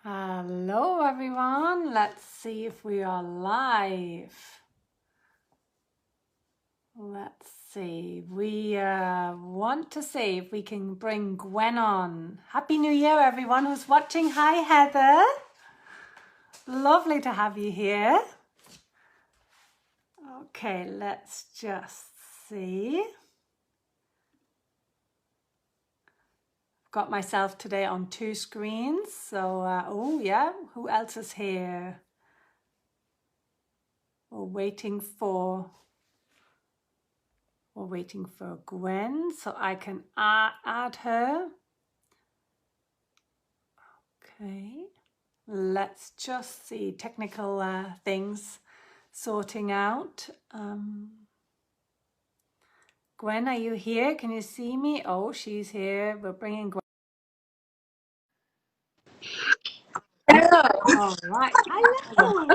Hello everyone, let's see if we are live. Let's see, we want to see if we can bring Gwen on. Happy New Year everyone who's watching. Hi Heather, lovely to have you here. Okay, let's just see. Got myself today on 2 screens, so oh yeah, who else is here? We're waiting for Gwen so I can add her. Okay, let's just see technical things sorting out. Gwen, are you here? Can you see me? Oh, she's here. We're bringing Gwen. Hello. All right. Hello.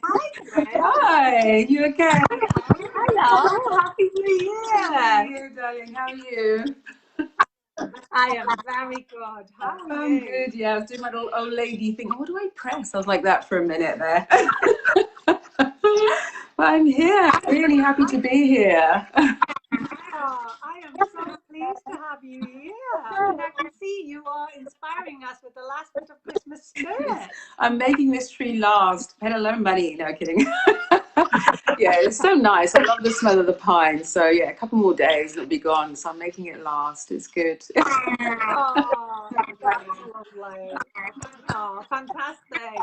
Hi, Gwen. Hi. You okay? Hello. Happy New Year. Happy New Year, darling. How are you? I am very good. How are I'm you? good. Yeah, I was doing my little old lady thing. What do I press? I was like that for a minute there. But I'm here. Really happy to be here. Oh, I am so pleased to have you here. And I can see you are inspiring us with the last bit of Christmas spirit. I'm making this tree last. Pay a lot of money. No, kidding. Yeah, it's so nice. I love the smell of the pine. So yeah, a couple more days it'll be gone. So I'm making it last. It's good. Oh, that's lovely. Oh, fantastic.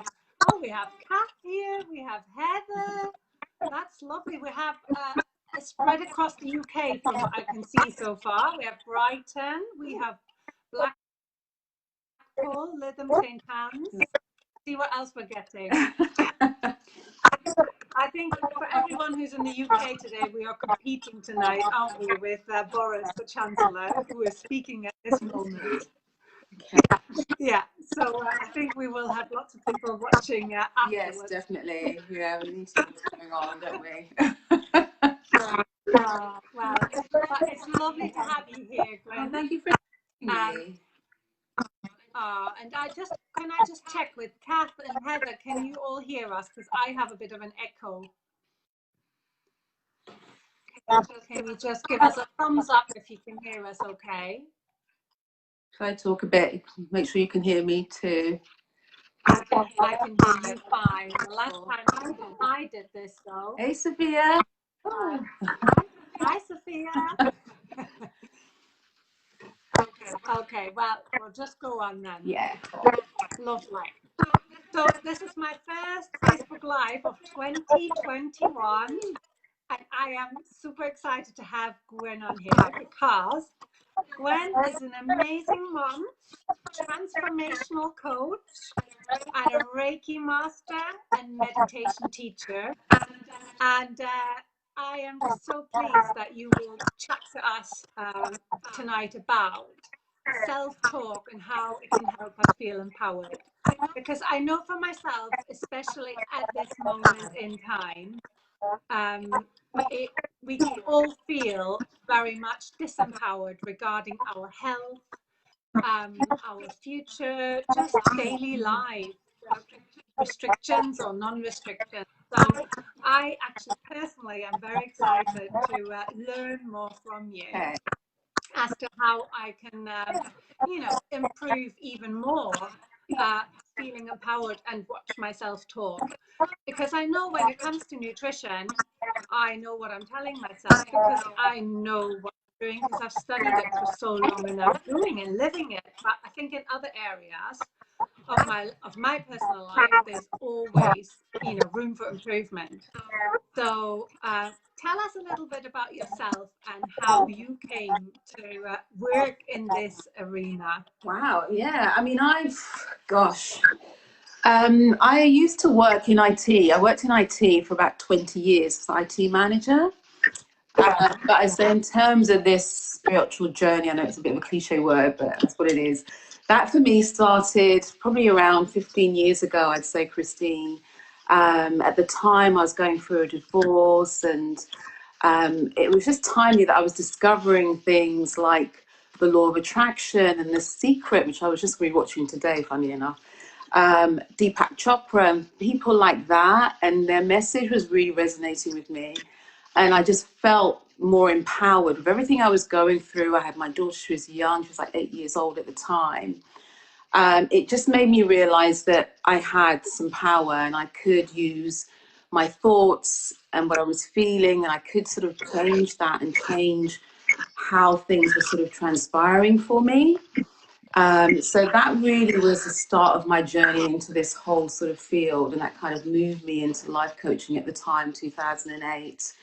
Oh, we have Kath here. We have Heather. That's lovely. We have spread across the UK from what I can see so far. We have Brighton. We have Blackpool, Lytham, St. Anne's. See what else we're getting. I think for everyone who's in the UK today, we are competing tonight, aren't we, with Boris, the Chancellor, who is speaking at this moment. Yeah, so I think we will have lots of people watching afterwards. Yes, definitely. Yeah, we need to know what's going on, don't we? Well, it's lovely to have you here, Gwen. Thank you for having me. And can I just check with Kath and Heather, can you all hear us? Because I have a bit of an echo. Can you just give us a thumbs up if you can hear us okay? If I talk a bit, make sure you can hear me too. I can hear you fine. The last time I did this though. Hey, Sophia. Oh. Hi, Sophia. Okay, well, we'll just go on then. Yeah. Lovely. So this is my first Facebook Live of 2021. And I am super excited to have Gwen on here because Gwen is an amazing mom, transformational coach, and a Reiki master and meditation teacher. And I am so pleased that you will chat to us tonight about self-talk and how it can help us feel empowered. Because I know for myself, especially at this moment in time, we can all feel very much disempowered regarding our health, our future, just daily life, restrictions or non-restrictions. So I actually personally am very excited to learn more from you as to how I can, improve even more, feeling empowered and watch myself talk. Because I know when it comes to nutrition, I know what I'm telling myself because I know what I'm doing because I've studied it for so long and I'm doing and living it. But I think in other areas of my personal life, there's always, room for improvement. So tell us a little bit about yourself and how you came to work in this arena. Wow. Yeah. I mean, I used to work in IT. I worked in IT for about 20 years as an IT manager. But I say in terms of this spiritual journey, I know it's a bit of a cliche word, but that's what it is. That for me started probably around 15 years ago, I'd say, Kristin. At the time I was going through a divorce and it was just timely that I was discovering things like the law of attraction and The Secret, which I was just rewatching today, funny enough. Deepak Chopra, and people like that. And their message was really resonating with me. And I just felt more empowered with everything I was going through. I had my daughter, she was young, she was like 8 years old at the time. It just made me realize that I had some power and I could use my thoughts and what I was feeling, and I could sort of change that and change how things were sort of transpiring for me. So that really was the start of my journey into this whole sort of field, and that kind of moved me into life coaching at the time, 2008.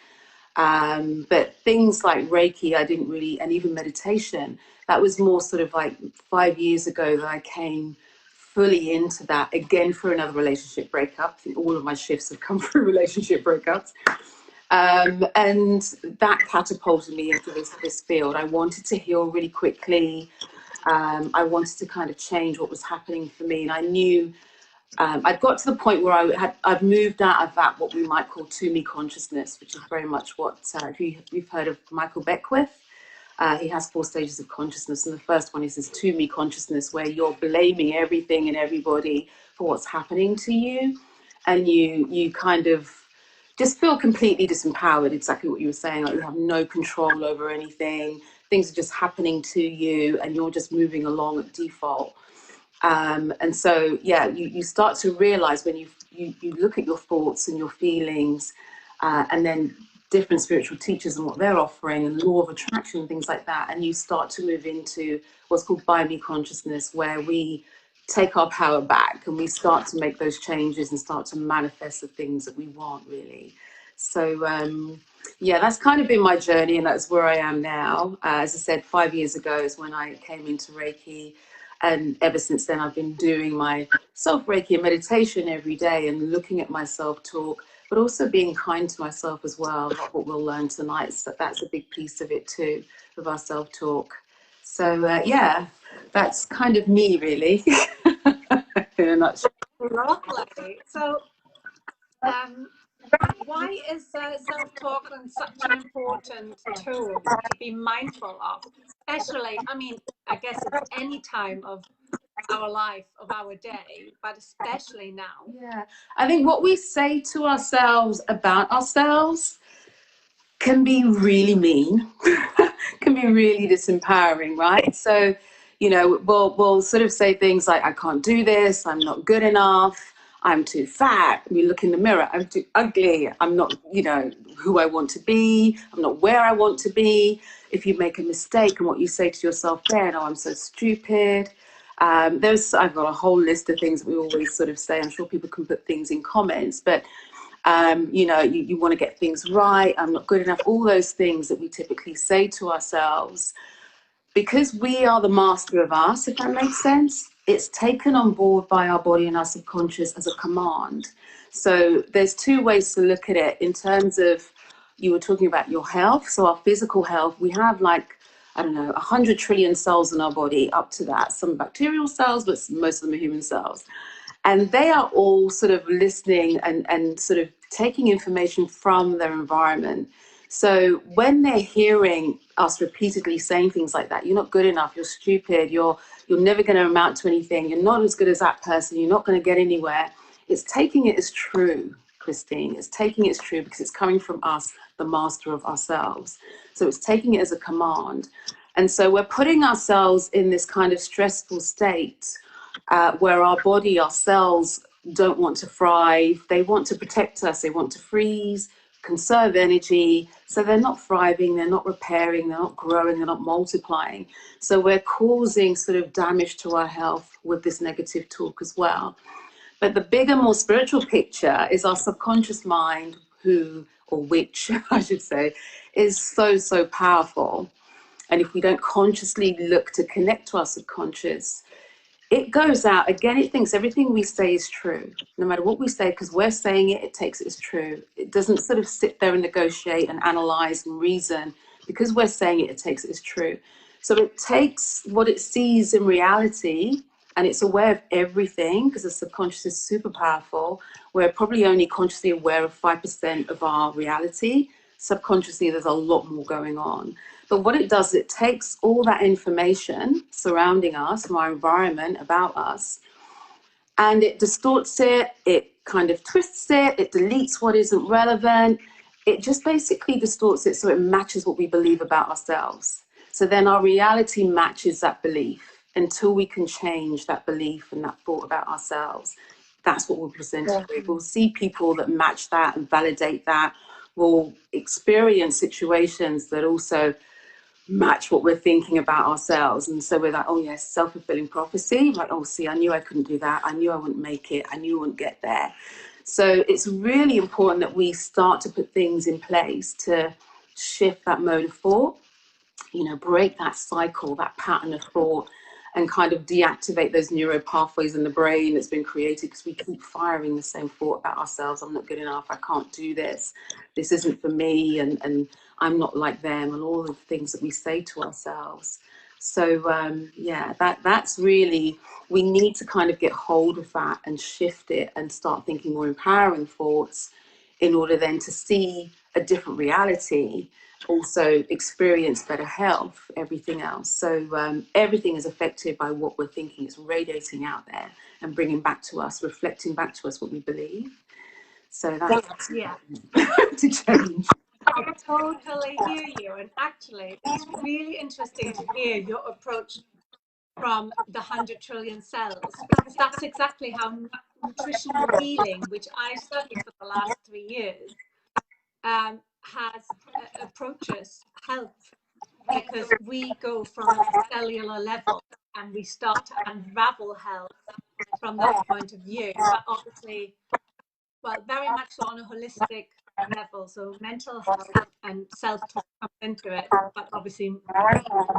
But things like Reiki, I didn't really, and even meditation, that was more sort of like 5 years ago that I came fully into that, again for another relationship breakup. I think all of my shifts have come through relationship breakups. And that catapulted me into this field. I wanted to heal really quickly. I wanted to kind of change what was happening for me. And I knew I'd got to the point where I've moved out of that, what we might call to me consciousness, which is very much what, if you've heard of Michael Beckwith, he has 4 stages of consciousness. And the first one is this to me consciousness, where you're blaming everything and everybody for what's happening to you. And you kind of just feel completely disempowered, exactly what you were saying, like you have no control over anything. Things are just happening to you and you're just moving along at default. And so, yeah, you start to realize when you look at your thoughts and your feelings, and then different spiritual teachers and what they're offering and law of attraction and things like that. And you start to move into what's called by me consciousness, where we take our power back and we start to make those changes and start to manifest the things that we want, really. So, yeah, that's kind of been my journey, and that's where I am now. As I said, 5 years ago is when I came into Reiki. And ever since then, I've been doing my self-Reiki and meditation every day and looking at my self-talk, but also being kind to myself as well. That's what we'll learn tonight. So that's a big piece of it too, of our self-talk. So yeah, that's kind of me, really, in a nutshell. Lovely. So, why is self-talk such an important tool to be mindful of? Especially, I mean, I guess it's any time of our life, of our day, but especially now. Yeah, I think what we say to ourselves about ourselves can be really mean, can be really disempowering, right? So, you know, we'll sort of say things like, I can't do this, I'm not good enough, I'm too fat. We look in the mirror, I'm too ugly, I'm not, you know, who I want to be, I'm not where I want to be. If you make a mistake and what you say to yourself then, oh, I'm so stupid. I've got a whole list of things that we always sort of say. I'm sure people can put things in comments, but you know, you want to get things right, I'm not good enough, all those things that we typically say to ourselves. Because we are the master of us, if that makes sense, it's taken on board by our body and our subconscious as a command. So there's 2 ways to look at it in terms of, you were talking about your health. So our physical health, we have like, I don't know, 100 trillion cells in our body, up to that. Some bacterial cells, but most of them are human cells. And they are all sort of listening and sort of taking information from their environment. So when they're hearing us repeatedly saying things like that, you're not good enough, you're stupid, you're never going to amount to anything, you're not as good as that person, you're not going to get anywhere, it's taking it as true, Christine. It's taking it as true because it's coming from us, the master of ourselves. So it's taking it as a command. And so we're putting ourselves in this kind of stressful state where our body, our cells don't want to thrive. They want to protect us. They want to freeze, conserve energy. So they're not thriving, they're not repairing, they're not growing, they're not multiplying. So we're causing sort of damage to our health with this negative talk as well. But the bigger, more spiritual picture is our subconscious mind, which I should say, is so, so powerful. And if we don't consciously look to connect to our subconscious, it goes out, again, it thinks everything we say is true. No matter what we say, because we're saying it, it takes it as true. It doesn't sort of sit there and negotiate and analyze and reason. Because we're saying it, it takes it as true. So it takes what it sees in reality, and it's aware of everything, because the subconscious is super powerful. We're probably only consciously aware of 5% of our reality. Subconsciously, there's a lot more going on. But what it does, it takes all that information surrounding us, from our environment, about us, and it distorts it, it kind of twists it, it deletes what isn't relevant. It just basically distorts it so it matches what we believe about ourselves. So then our reality matches that belief. Until we can change that belief and that thought about ourselves, that's what we'll present with. We'll see people that match that and validate that. We'll experience situations that also match what we're thinking about ourselves. And so we're like, oh yes, self-fulfilling prophecy. Like, oh, see, I knew I couldn't do that. I knew I wouldn't make it. I knew I wouldn't get there. So it's really important that we start to put things in place to shift that mode of thought, you know, break that cycle, that pattern of thought, and kind of deactivate those neural pathways in the brain that's been created because we keep firing the same thought about ourselves. I'm not good enough. I can't do this. This isn't for me. And I'm not like them, and all the things that we say to ourselves. So, yeah, that's really, we need to kind of get hold of that and shift it and start thinking more empowering thoughts in order then to see a different reality, also experience better health, everything else. So everything is affected by what we're thinking. It's radiating out there and bringing back to us, reflecting back to us what we believe. So that's to change. I totally hear you. And actually, it's really interesting to hear your approach from the 100 trillion cells, because that's exactly how nutritional healing, which I studied for the last 3 years, has approaches health, because we go from a cellular level and we start to unravel health from that point of view. But obviously, well, very much so on a holistic level. So mental health and self-talk comes into it, but obviously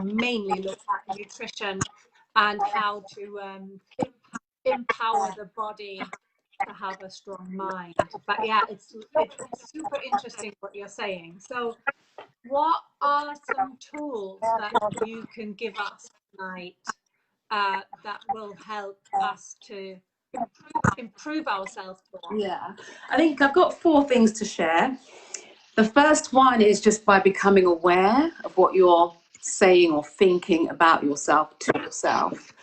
mainly look at nutrition and how to empower the body to have a strong mind. But yeah, it's super interesting what you're saying. So what are some tools that you can give us tonight that will help us to improve our self-talk? Yeah, I think I've got 4 things to share. The first one is just by becoming aware of what you're saying or thinking about yourself to yourself.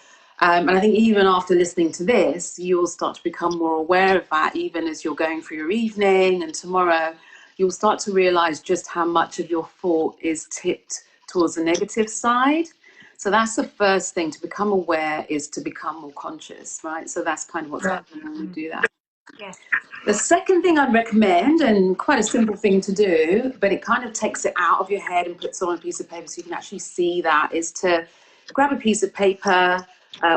And I think even after listening to this, you'll start to become more aware of that, even as you're going through your evening. And tomorrow, you'll start to realize just how much of your thought is tipped towards the negative side. So that's the first thing. To become aware is to become more conscious, right? So that's kind of what's happening when we do that. Yes. The second thing I'd recommend, and quite a simple thing to do, but it kind of takes it out of your head and puts it on a piece of paper so you can actually see that, is to grab a piece of paper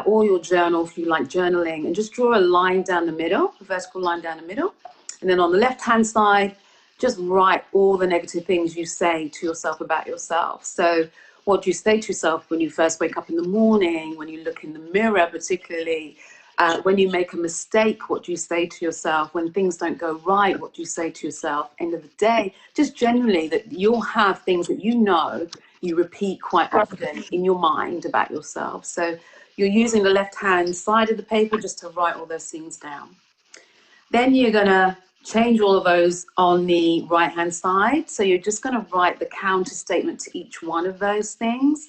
or your journal if you like journaling, and just draw a line down the middle, a vertical line down the middle. And then on the left-hand side, just write all the negative things you say to yourself about yourself. So what do you say to yourself when you first wake up in the morning, when you look in the mirror particularly? When you make a mistake, what do you say to yourself? When things don't go right, what do you say to yourself? End of the day, just generally, that you'll have things that you repeat quite often in your mind about yourself. So you're using the left-hand side of the paper just to write all those things down. Then you're going to change all of those on the right-hand side. So you're just going to write the counter statement to each one of those things.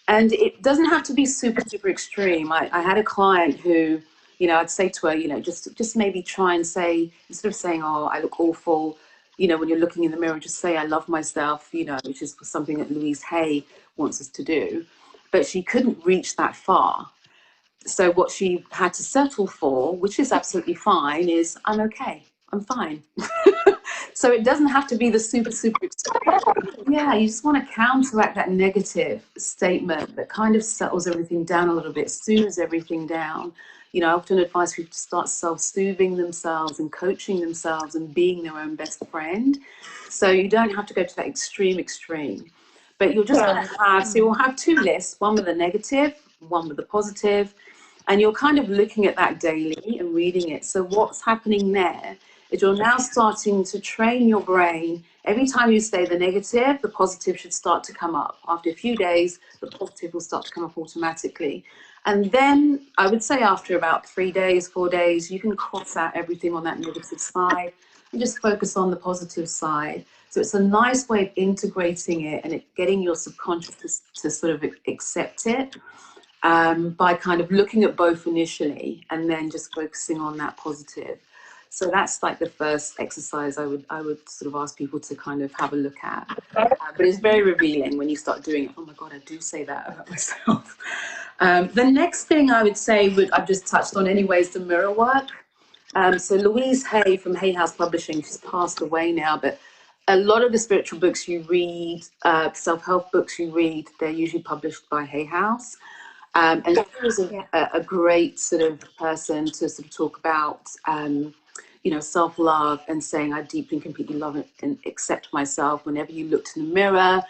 And it doesn't have to be super, super extreme. I had a client who, I'd say to her, just maybe try and say, instead of saying, oh, I look awful, when you're looking in the mirror, just say, I love myself, which is something that Louise Hay wants us to do. But she couldn't reach that far. So what she had to settle for, which is absolutely fine, is I'm okay. I'm fine. So it doesn't have to be the super, super extreme. Yeah, you just want to counteract that negative statement that kind of settles everything down a little bit, soothes everything down. I often advise people to start self-soothing themselves and coaching themselves and being their own best friend. So you don't have to go to that extreme. But you're just going to have, so you'll have 2 lists, one with the negative, one with the positive, and you're kind of looking at that daily and reading it. So what's happening there is you're now starting to train your brain. Every time you say the negative, the positive should start to come up. After a few days, the positive will start to come up automatically. And then I would say after about 3 days, 4 days, you can cross out everything on that negative side and just focus on the positive side. So it's a nice way of integrating it and getting your subconscious to sort of accept it. by kind of looking at both initially and then just focusing on that positive. So that's like the first exercise I would sort of ask people to kind of have a look at. But it's very revealing when you start doing it. Oh my God, I do say that about myself. The next thing I would say, I've just touched on anyway, is the mirror work. So Louise Hay from Hay House Publishing, she's passed away now, but a lot of the spiritual books you read, self-help books you read, they're usually published by Hay House. And she was a great sort of person to sort of talk about, you know, self-love and saying, I deeply and completely love and accept myself whenever you looked in the mirror.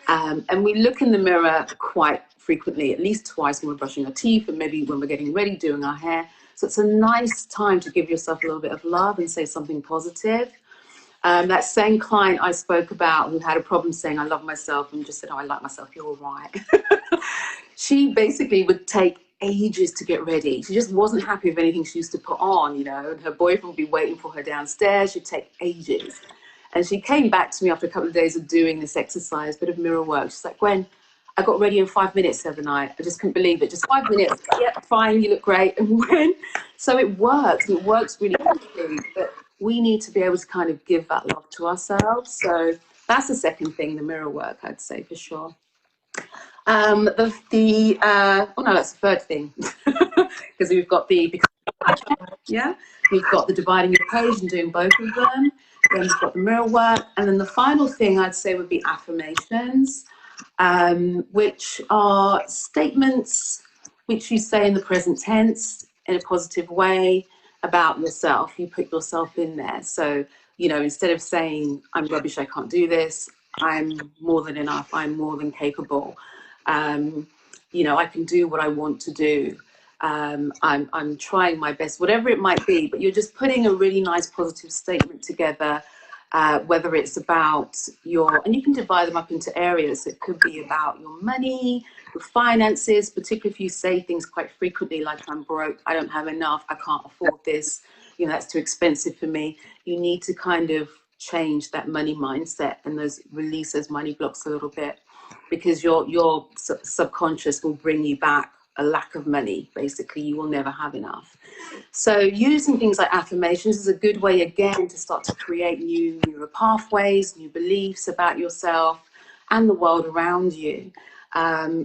And we look in the mirror quite frequently, at least twice when we're brushing our teeth and maybe when we're getting ready, doing our hair. So it's a nice time to give yourself a little bit of love and say something positive. That same client I spoke about who had a problem saying, I love myself, and just said, oh, I like myself, you're all right. She basically would take ages to get ready. She just wasn't happy with anything she used to put on, you know, and her boyfriend would be waiting for her downstairs. She'd take ages. And she came back to me after a couple of days of doing this exercise, bit of mirror work. She's like, Gwen, I got ready in 5 minutes the other night. I just couldn't believe it. Just 5 minutes. Yep, fine, you look great. And when, so it works. It works really quickly. But we need to be able to kind of give that love to ourselves. So that's the second thing, the mirror work, I'd say for sure. Oh no, that's the third thing, because we've got we've got the dividing your page and doing both of them. Then we've got the mirror work, and then the final thing I'd say would be affirmations, which are statements which you say in the present tense in a positive way about yourself. You put yourself in there. So, you know, instead of saying, I'm rubbish, I can't do this, I'm more than enough, I'm more than capable. You know, I can do what I want to do. I'm trying my best, whatever it might be, but you're just putting a really nice positive statement together, whether it's about and you can divide them up into areas. It could be about your money, your finances, particularly if you say things quite frequently, like I'm broke, I don't have enough, I can't afford this, you know, that's too expensive for me. You need to kind of change that money mindset and release those money blocks a little bit, because your subconscious will bring you back a lack of money. Basically, you will never have enough. So using things like affirmations is a good way, again, to start to create new neural pathways, new beliefs about yourself and the world around you.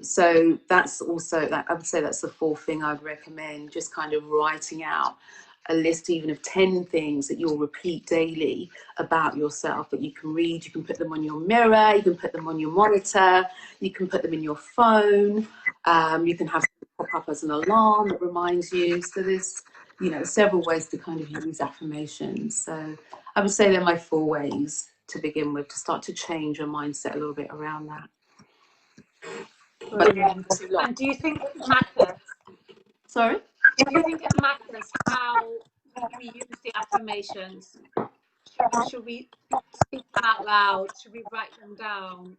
So that's also, I would say that's the fourth thing I'd recommend, just kind of writing out a list even of 10 things that you'll repeat daily about yourself that you can read. You can put them on your mirror, you can put them on your monitor, you can put them in your phone, you can have them pop up as an alarm that reminds you. So there's, you know, several ways to kind of use affirmations. So I would say they're my 4 ways to begin with, to start to change your mindset a little bit around that. Brilliant. And do you think it matters? Sorry? Do you think it matters how we use the affirmations? Should we speak them out loud? Should we write them down?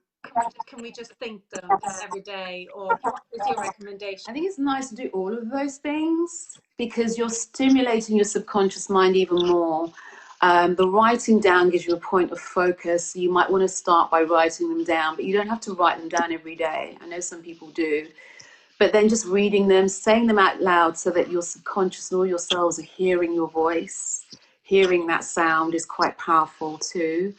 Can we just think them every day? Or what is your recommendation? I think it's nice to do all of those things, because you're stimulating your subconscious mind even more. The writing down gives you a point of focus. You might want to start by writing them down, but you don't have to write them down every day. I know some people do. But then just reading them, saying them out loud, so that your subconscious and all your cells are hearing your voice. Hearing that sound is quite powerful too.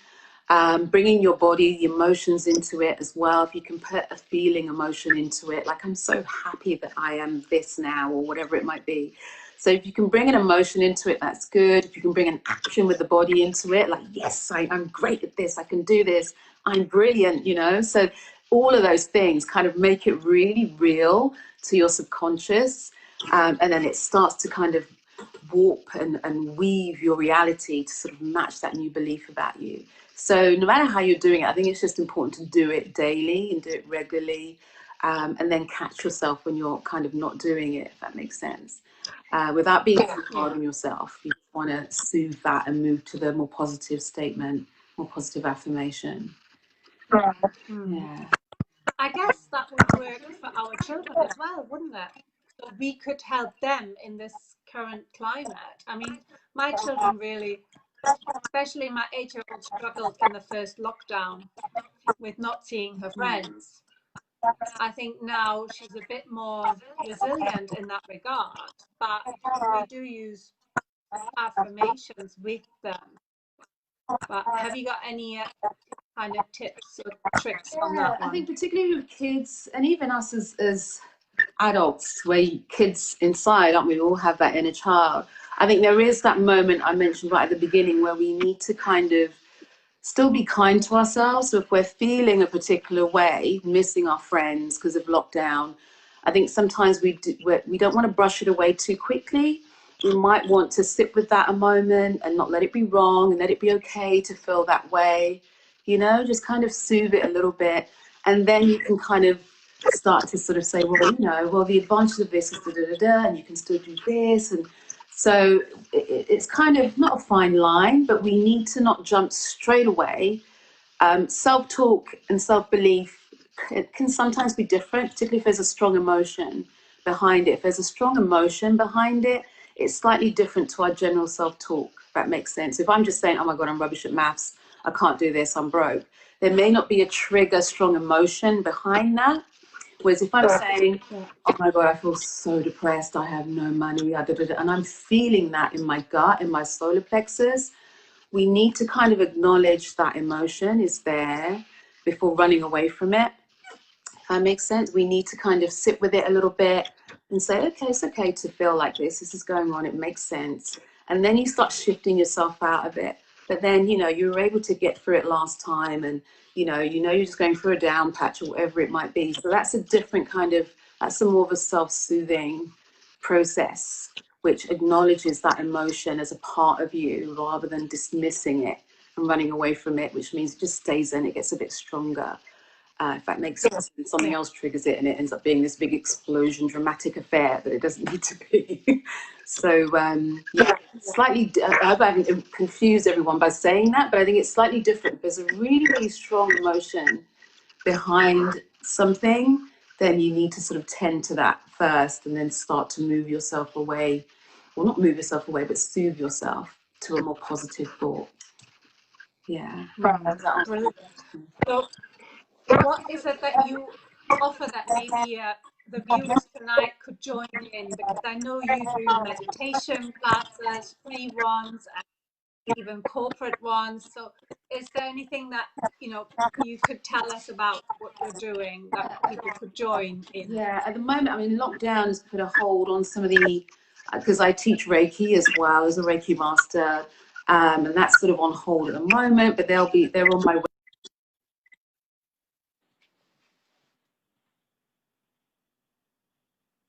Bringing your body, the emotions into it as well. If you can put a feeling emotion into it, like I'm so happy that I am this now, or whatever it might be. So if you can bring an emotion into it, that's good. If you can bring an action with the body into it, like, yes, I'm great at this, I can do this, I'm brilliant, you know. So all of those things kind of make it really real to your subconscious. And then it starts to kind of warp and weave your reality to sort of match that new belief about you. So no matter how you're doing it, I think it's just important to do it daily and do it regularly, and then catch yourself when you're kind of not doing it, if that makes sense, without being too hard on yourself. You want to soothe that and move to the more positive statement, more positive affirmation. Yeah. I guess that would work for our children as well, wouldn't it? So we could help them in this current climate. I mean, my children really, especially my 8-year-old, struggled in the first lockdown with not seeing her friends. I think now she's a bit more resilient in that regard, but we do use affirmations with them. But have you got any kind of tips or tricks on that one? I think particularly with kids, and even us as adults, where kids inside, aren't we, all have that inner child. I think there is that moment I mentioned right at the beginning where we need to kind of still be kind to ourselves. So if we're feeling a particular way, missing our friends because of lockdown, I think sometimes we don't want to brush it away too quickly. We might want to sit with that a moment and not let it be wrong, and let it be okay to feel that way, you know, just kind of soothe it a little bit. And then you can kind of start to sort of say, well, you know, well, the advantage of this is da da da da, and you can still do this. And so it's kind of not a fine line, but we need to not jump straight away. Self-talk and self-belief can sometimes be different, particularly if there's a strong emotion behind it. If there's a strong emotion behind it, it's slightly different to our general self-talk, if that makes sense. If I'm just saying, oh my God, I'm rubbish at maths, I can't do this, I'm broke, there may not be a trigger, strong emotion behind that. Whereas if I'm saying, oh my God, I feel so depressed, I have no money, and I'm feeling that in my gut, in my solar plexus, we need to kind of acknowledge that emotion is there before running away from it. If that makes sense, we need to kind of sit with it a little bit and say, okay, it's okay to feel like this is going on, it makes sense. And then you start shifting yourself out of it. But then, you know, you were able to get through it last time, and you're just going through a down patch or whatever it might be. So that's a different kind of, that's a more of a self-soothing process, which acknowledges that emotion as a part of you rather than dismissing it and running away from it, which means it just stays in, it gets a bit stronger. If that makes sense, and something else triggers it and it ends up being this big explosion, dramatic affair that it doesn't need to be. So slightly, I hope I haven't confused everyone by saying that, but I think it's slightly different. There's a really, really strong emotion behind something, then you need to sort of tend to that first and then start to move yourself away, well, not move yourself away, but soothe yourself to a more positive thought. Yeah. Brilliant. So what is it that you offer that maybe the viewers tonight could join in? Because I know you do meditation classes, free ones, and even corporate ones. So is there anything that, you could tell us about what you're doing that people could join in? Yeah, at the moment, I mean, lockdown has put a hold on some of the, because I teach Reiki as well as a Reiki master, and that's sort of on hold at the moment, but they're on my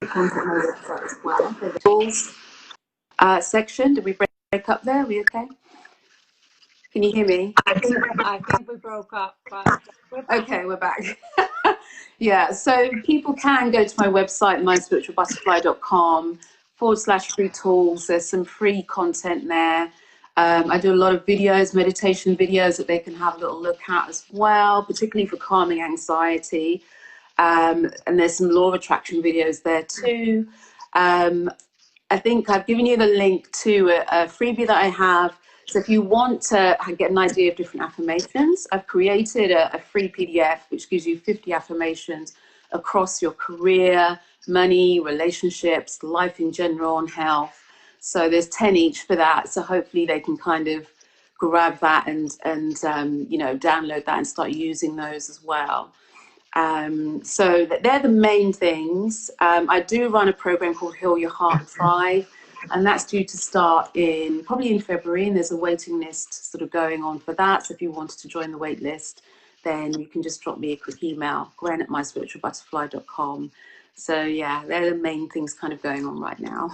contact my website as well. The tools section. Did we break up there? Are we okay? Can you hear me? I think we broke up, but we're back. Okay, we're back. Yeah, so people can go to my website, myspiritualbutterfly.com/free tools. There's some free content there. I do a lot of videos, meditation videos that they can have a little look at as well, particularly for calming anxiety. And there's some law of attraction videos there too. I think I've given you the link to a freebie that I have. So if you want to get an idea of different affirmations, I've created a free PDF which gives you 50 affirmations across your career, money, relationships, life in general, and health. So there's 10 each for that. So hopefully they can kind of grab that and download that and start using those as well. So they're the main things. I do run a program called Heal Your Heart and Thrive, and that's due to start probably in February, and there's a waiting list sort of going on for that. So if you wanted to join the wait list, then you can just drop me a quick email, gwen@myspiritualbutterfly.com. So yeah, they're the main things kind of going on right now.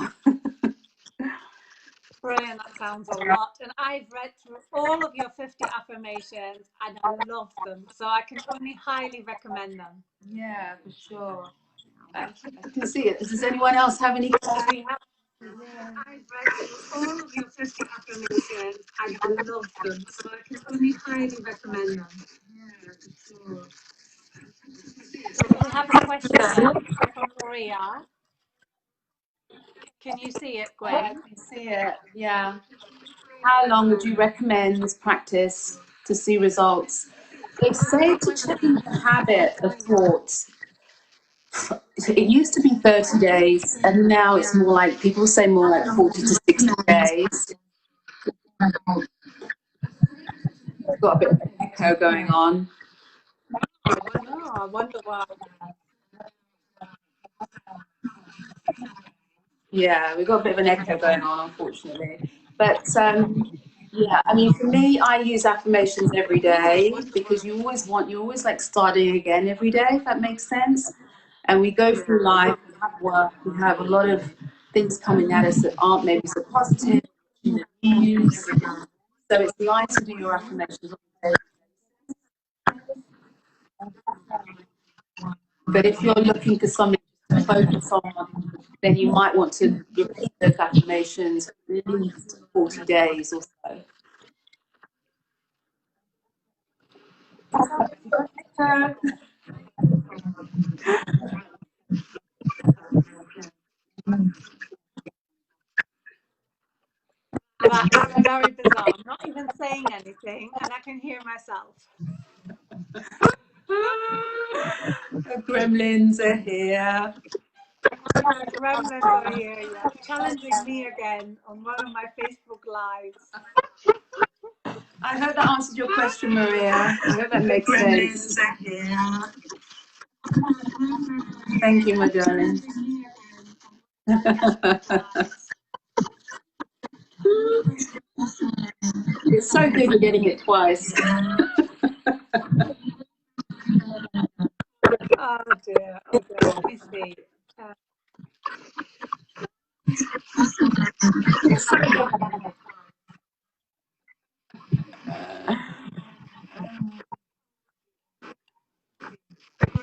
Brilliant, that sounds a lot. And I've read through all of your 50 affirmations and I love them. So I can only highly recommend them. Yeah, for sure. I can see it. Does anyone else have any? I've read through all of your 50 affirmations and I love them. So I can only highly recommend them. Yeah, for sure. So we have a question from Maria. Can you see it, Gwen? I can see it, yeah. How long would you recommend this practice to see results? They say to change the habit of thoughts It used to be 30 days, and now it's more like, people say more like 40 to 60 days. We've got a bit of an echo going on. I wonder why. Yeah, we've got a bit of an echo going on, unfortunately. But yeah, I mean, for me, I use affirmations every day, because you're always like starting again every day, if that makes sense. And we go through life, we have work, we have a lot of things coming at us that aren't maybe so positive in the news. So it's nice to do your affirmations on a daily. But if you're looking for something to focus on, then you might want to repeat those affirmations at least 40 days or so. That is very bizarre. I'm not even saying anything, and I can hear myself. The gremlins are here. Gremlins are here, yeah, challenging me again on one of my Facebook lives. I hope that answered your question, Maria. I hope that makes sense. Thank you, my darling. It's so good you're getting it twice. Oh dear, let me see.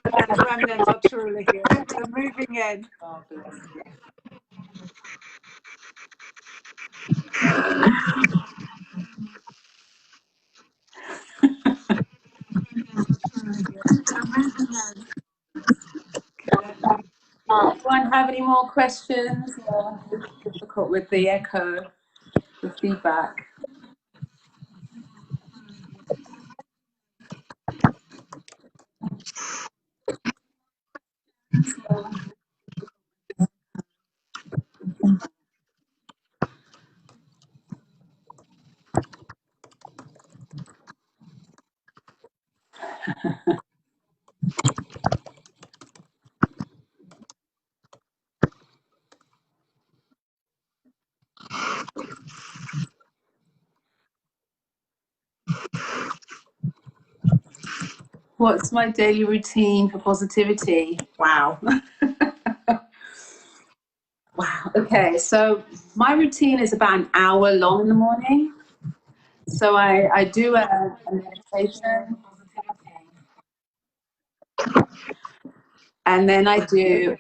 The gremlins are truly here. They're moving in. Oh, bless you. Anyone have any more questions? Or difficult with the echo, the feedback? What's my daily routine for positivity? Wow. Wow. Okay, so my routine is about an hour long in the morning. So I do a meditation, and then I do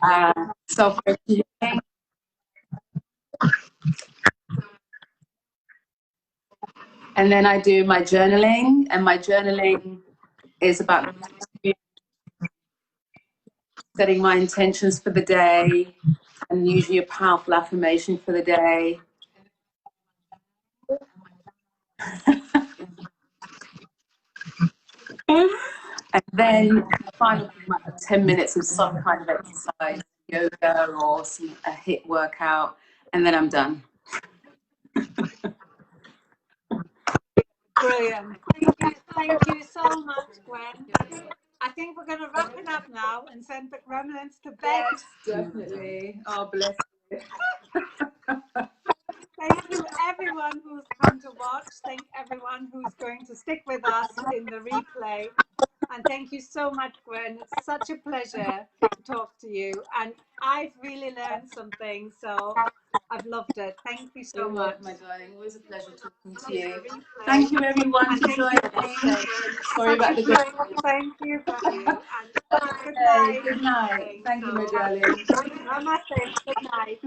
self-regulation, and then I do my journaling, and my journaling is about setting my intentions for the day, and usually a powerful affirmation for the day. And then finally, 10 minutes of some kind of exercise, yoga or a HIIT workout, and then I'm done. Brilliant. Thank you so much, Gwen. I think we're going to wrap it up now and send the gremlins to bed. Yes, definitely. Oh, bless you. Thank you, everyone who's come to watch. Thank everyone who's going to stick with us in the replay. And thank you so much, Gwen. It's such a pleasure to talk to you. And I've really learned something, so I've loved it. Thank you so much. My darling, it was a pleasure talking to you. Thank you, everyone, for joining. Sorry about the good. Thank you for you. And good night. Good night. Thank you, my darling. Namaste. Good night.